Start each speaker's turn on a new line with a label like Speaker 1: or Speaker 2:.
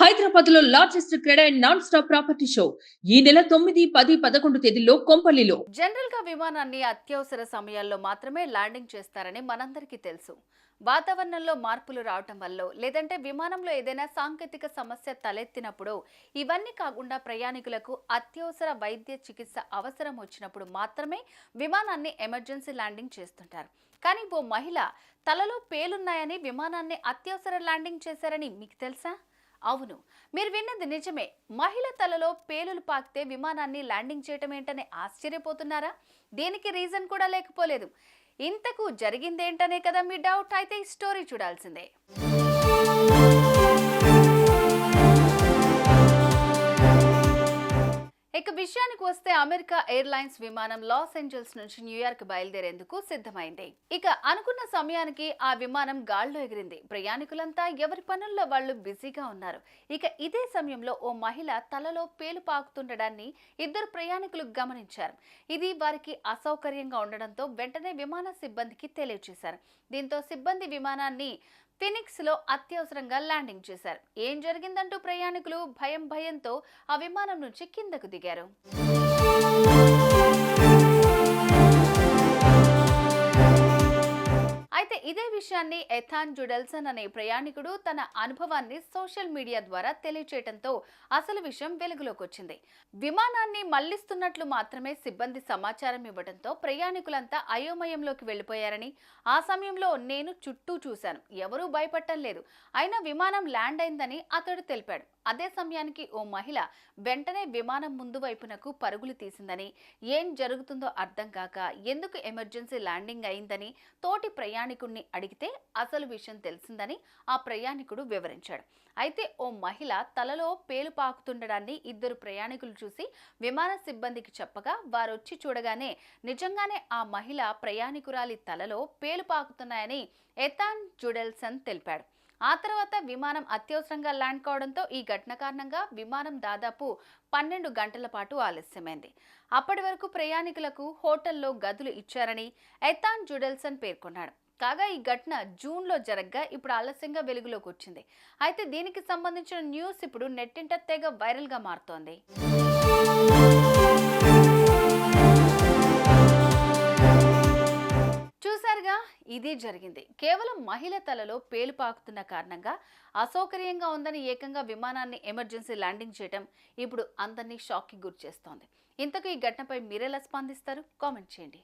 Speaker 1: హైదరాబాద్ లో largest cred and non stop property show ఈ నెల 9, 10, 11 తేదీల్లో కొంపల్లిలో.
Speaker 2: జనరల్ గా విమానాన్ని అత్యవసర సమయాల్లో మాత్రమే ల్యాండింగ్ చేస్తారని మనందరికీ తెలుసు. వాతావరణంలో మార్పులు రావటం వల్ల లేదంటే విమానంలో ఏదైనా సాంకేతిక సమస్య తలెత్తినప్పుడు ఇవన్నీ కాకుండా ప్రయాణికులకు అత్యవసర వైద్య చికిత్స అవసరం వచ్చినప్పుడు మాత్రమే విమానాన్ని ఎమర్జెన్సీ ల్యాండింగ్ చేస్తుంటారు. కానీ ఓ మహిళ తలలో పేలున్నాయని విమానాన్ని అత్యవసర ల్యాండింగ్ చేశారని మీకు తెలుసా? అవును, మీరు విన్నది నిజమే. మహిళ తలలో పేలులు పాకితే విమానాన్ని ల్యాండింగ్ చేయటం ఏంటనే ఆశ్చర్యపోతున్నారా? దీనికి రీజన్ కూడా లేకపోలేదు. ఇంతకు జరిగిందేంటనే కదా మీ డౌట్. అయితే ఈ స్టోరీ చూడాల్సిందే. ఇక విషయానికి వస్తే అమెరికా ఎయిర్లైన్స్ విమానం లాస్ ఏంజల్స్ నుంచి న్యూయార్క్ బయలుదేరేందుకు సిద్ధమైంది. ఇక అనుకున్న సమయానికి ఆ విమానం గాల్లో ఎగిరింది. ప్రయాణికులంతా ఎవరి పనుల్లో వాళ్ళు బిజీగా ఉన్నారు. ఇక ఇదే సమయంలో ఓ మహిళ తలలో పేలు పాకుతుండడాన్ని ఇద్దరు ప్రయాణికులు గమనించారు. ఇది వారికి అసౌకర్యంగా ఉండడంతో వెంటనే విమాన సిబ్బందికి తెలియజేశారు. దీంతో సిబ్బంది విమానాన్ని ఫినిక్స్ లో అత్యవసరంగా ల్యాండింగ్ చేశారు. ఏం జరిగిందంటూ ప్రయాణికులు భయంతో ఆ విమానం నుంచి కిందకు దిగారు. అయితే ఇదే విషయాన్ని ఎథాన్ జుడెల్సన్ అనే ప్రయాణికుడు తన అనుభవాన్ని సోషల్ మీడియా ద్వారా తెలియచేయడంతో అసలు విషయం వెలుగులోకి వచ్చింది. విమానాన్ని మళ్లిస్తున్నట్లు మాత్రమే సిబ్బంది సమాచారం ఇవ్వడంతో ప్రయాణికులంతా అయోమయంలోకి వెళ్లిపోయారని, ఆ సమయంలో నేను చుట్టూ చూశాను, ఎవరూ భయపడటం లేదు, అయినా విమానం ల్యాండ్ అయిందని అతడు తెలిపాడు. అదే సమయానికి ఓ మహిళ వెంటనే విమానం ముందు వైపునకు పరుగులు తీసిందని, ఏం జరుగుతుందో అర్థం కాక ఎందుకు ఎమర్జెన్సీ ల్యాండింగ్ అయిందని తోటి ప్రయాణికుడిని అడిగితే అసలు విషయం తెలిసిందని ఆ ప్రయాణికుడు వివరించాడు. అయితే ఓ మహిళ తలలో పేలు పాకుతుండడాన్ని ఇద్దరు ప్రయాణికులు చూసి విమాన సిబ్బందికి చెప్పగా వారొచ్చి చూడగానే నిజంగానే ఆ మహిళ ప్రయాణికురాలి తలలో పేలు పాకుతున్నాయని ఎథాన్ జుడెల్సన్ తెలిపాడు. ఆ తర్వాత విమానం అత్యవసరంగా ల్యాండ్ కావడంతో ఈ ఘటన కారణంగా విమానం దాదాపు 12 గంటల పాటు ఆలస్యమైంది. అప్పటి వరకు ప్రయాణికులకు హోటల్లో గదులు ఇచ్చారని ఎథాన్ జుడెల్సన్ పేర్కొన్నాడు. కాగా ఈ ఘటన జూన్లో జరగ్గా ఇప్పుడు ఆలస్యంగా వెలుగులోకి వచ్చింది. అయితే దీనికి సంబంధించిన న్యూస్ ఇప్పుడు నెట్టింట తెగ వైరల్గా మారుతోంది. చూసారుగా, ఇది జరిగింది. కేవలం మహిళ తలలో పేలు పాకుతున్న కారణంగా అసౌకర్యంగా ఉందని ఏకంగా విమానాన్ని ఎమర్జెన్సీ ల్యాండింగ్ చేయడం ఇప్పుడు అందరినీ షాక్కి గురి చేస్తోంది. ఇంతకు ఈ ఘటనపై మీరెలా స్పందిస్తారు? కామెంట్ చేయండి.